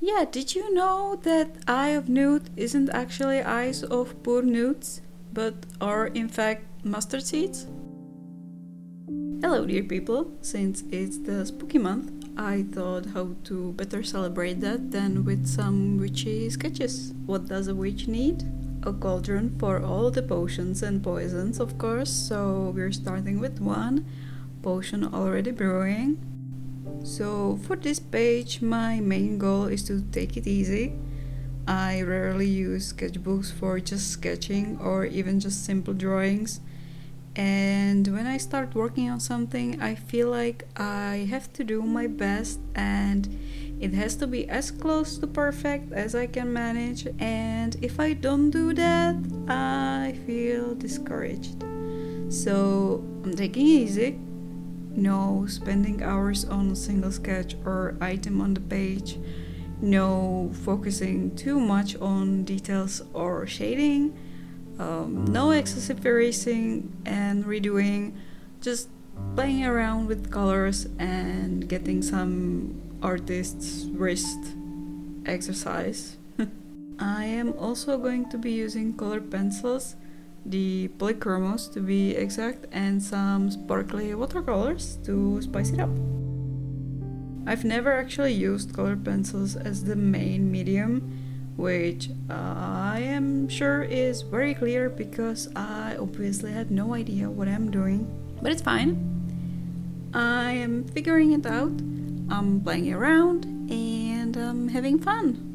Yeah, did you know that Eye of Nude isn't actually eyes of poor nudes, but are in fact mustard seeds? Hello dear people, since it's the spooky month, I thought how to better celebrate that than with some witchy sketches. What does a witch need? A cauldron for all the potions and poisons, of course, so we're starting with one potion already brewing. So for this page, my main goal is to take it easy. I rarely use sketchbooks for just sketching or even just simple drawings. And when I start working on something, I feel like I have to do my best and it has to be as close to perfect as I can manage. And if I don't do that, I feel discouraged. So I'm taking it easy. No spending hours on a single sketch or item on the page. No focusing too much on details or shading. No excessive erasing and redoing. Just playing around with colors and getting some artist's wrist exercise. I am also going to be using colored pencils, the Polychromos to be exact, and some sparkly watercolors to spice it up. I've never actually used colored pencils as the main medium, which I am sure is very clear because I obviously had no idea what I'm doing. But it's fine. I am figuring it out, I'm playing around, and I'm having fun.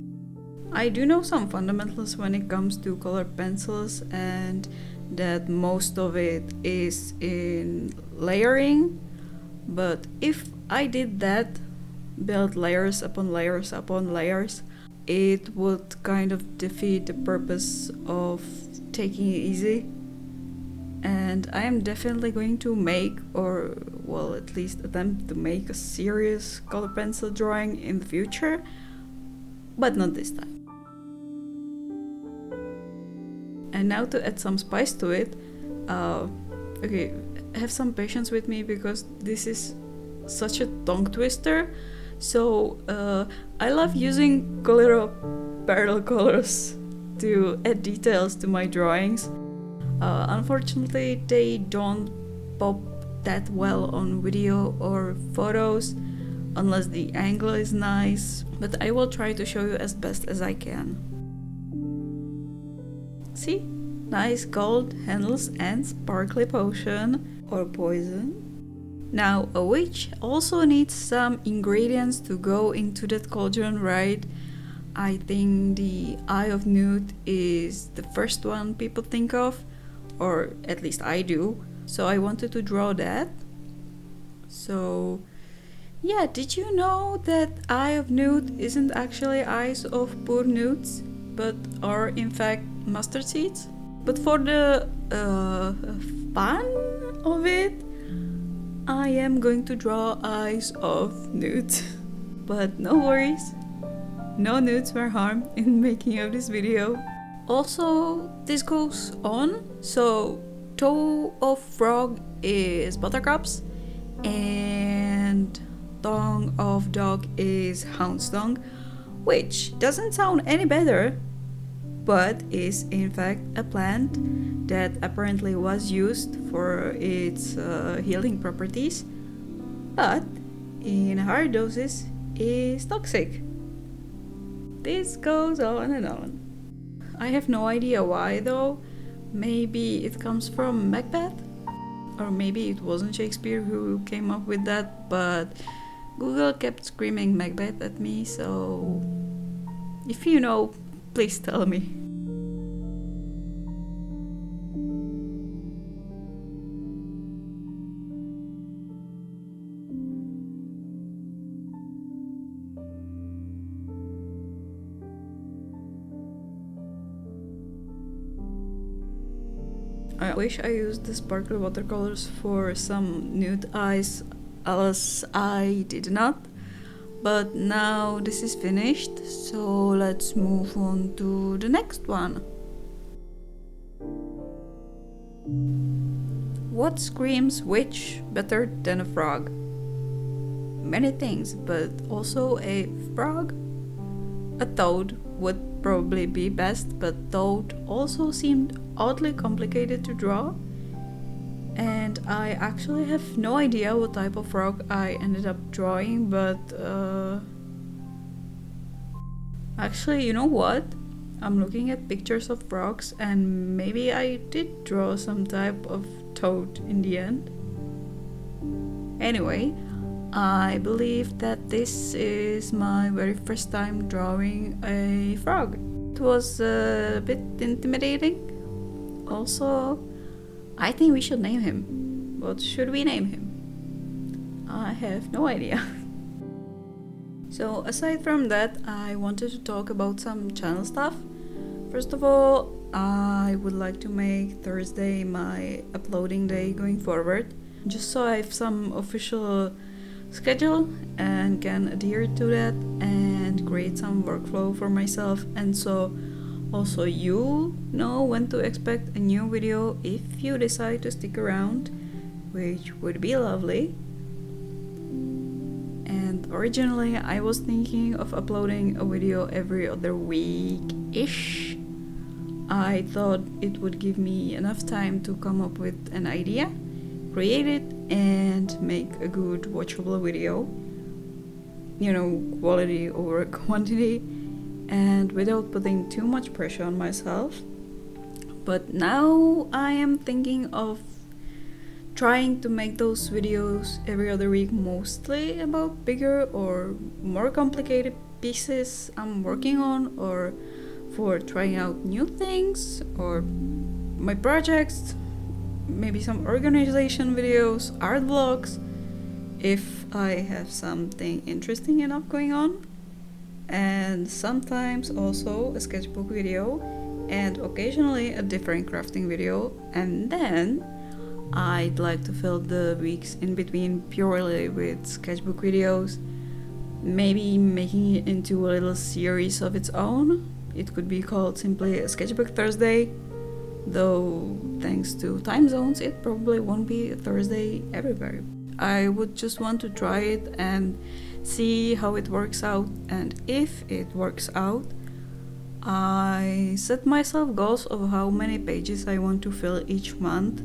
I do know some fundamentals when it comes to colored pencils, and that most of it is in layering, but if I did that, build layers upon layers upon layers, it would kind of defeat the purpose of taking it easy. And I am definitely going to make, or well, at least attempt to make a serious color pencil drawing in the future, but not this time. And now to add some spice to it, okay, have some patience with me because this is such a tongue twister. So I love using Coliro Pearlcolours to add details to my drawings. Unfortunately, they don't pop that well on video or photos unless the angle is nice, but I will try to show you as best as I can. See? Nice gold handles and sparkly potion or poison. Now, a witch also needs some ingredients to go into that cauldron, right? I think the Eye of Nude is the first one people think of, or at least I do. So I wanted to draw that. So, yeah, did you know that Eye of Nude isn't actually eyes of poor nudes, but are in fact mustard seeds? But for the fun of it, I am going to draw eyes of nudes. But no worries, no nudes were harmed in making of this video. Also, this goes on, so toe of frog is buttercups and tongue of dog is hound's tongue, which doesn't sound any better, but is in fact a plant that apparently was used for its healing properties, but in higher doses is toxic. This goes on and on. I have no idea why though. Maybe it comes from Macbeth? Or maybe it wasn't Shakespeare who came up with that, but Google kept screaming Macbeth at me, so if you know, please tell me. I wish I used the sparkly watercolors for some nude eyes, alas I did not. But now this is finished, so let's move on to the next one. What screams witch better than a frog? Many things, but also a frog? A toad would probably be best, but toad also seemed oddly complicated to draw. And I actually have no idea what type of frog I ended up drawing, but actually, you know what? I'm looking at pictures of frogs and maybe I did draw some type of toad in the end. Anyway, I believe that this is my very first time drawing a frog. It was a bit intimidating. Also, I think we should name him. What should we name him? I have no idea. So aside from that, I wanted to talk about some channel stuff. First of all, I would like to make Thursday my uploading day going forward, just so I have some official schedule and can adhere to that and create some workflow for myself, and so also you know when to expect a new video if you decide to stick around, which would be lovely. And originally I was thinking of uploading a video every other week-ish. I thought it would give me enough time to come up with an idea, create it, and make a good watchable video. You know, quality over quantity, and without putting too much pressure on myself. But now I am thinking of trying to make those videos every other week, mostly about bigger or more complicated pieces I'm working on, or for trying out new things, or my projects, maybe some organization videos, art vlogs, if I have something interesting enough going on, and sometimes also a sketchbook video, and occasionally a different crafting video. And then I'd like to fill the weeks in between purely with sketchbook videos, maybe making it into a little series of its own. It could be called simply a Sketchbook Thursday, though thanks to time zones it probably won't be a Thursday everywhere. I would just want to try it and see how it works out, and if it works out, I set myself goals of how many pages I want to fill each month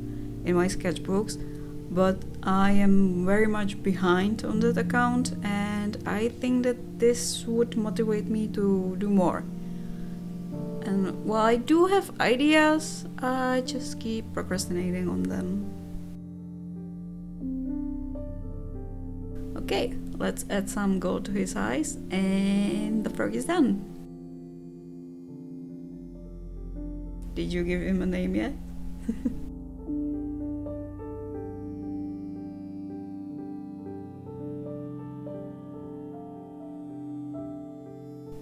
in my sketchbooks, but I am very much behind on that account, and I think that this would motivate me to do more. And while I do have ideas, I just keep procrastinating on them. Okay, let's add some gold to his eyes, and the frog is done. Did you give him a name yet?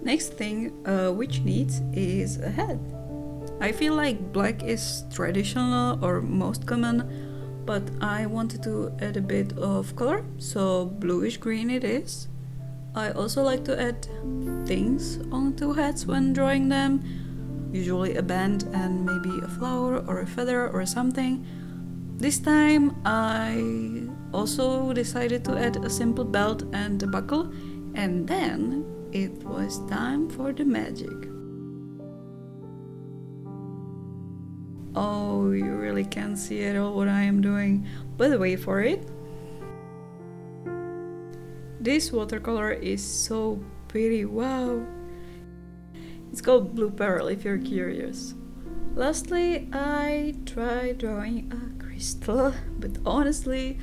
Next thing Witch needs is a head. I feel like black is traditional or most common, but I wanted to add a bit of color, so bluish green it is. I also like to add things onto heads when drawing them, usually a band and maybe a flower or a feather or something. This time I also decided to add a simple belt and a buckle, and then it was time for the magic. Oh, you really can't see at all what I am doing, but wait for it. This watercolor is so pretty, wow! It's called Blue Pearl if you're curious. Lastly, I tried drawing a crystal, but honestly,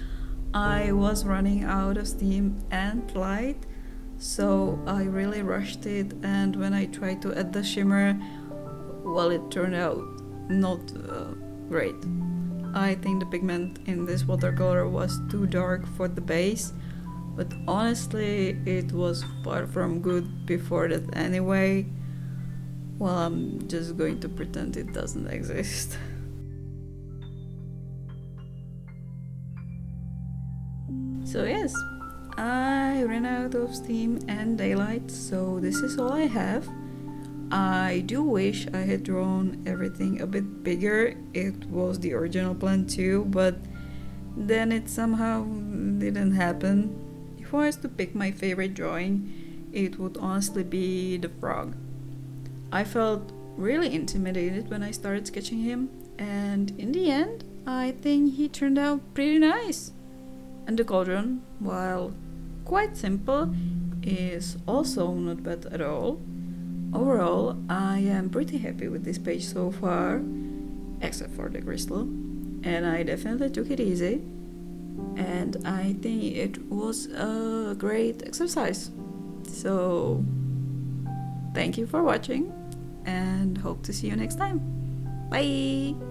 I was running out of steam and light, so I really rushed it, and when I tried to add the shimmer, well, it turned out not great. I think the pigment in this watercolor was too dark for the base, but honestly it was far from good before that anyway. Well, I'm just going to pretend it doesn't exist. So yes, I ran out of steam and daylight, so this is all I have. I do wish I had drawn everything a bit bigger. It was the original plan too, but then it somehow didn't happen. If I was to pick my favorite drawing, it would honestly be the frog. I felt really intimidated when I started sketching him, and in the end, I think he turned out pretty nice. And the cauldron, while quite simple, is also not bad at all. Overall, I am pretty happy with this page so far, except for the crystal, and I definitely took it easy, and I think it was a great exercise. So, thank you for watching, and hope to see you next time. Bye!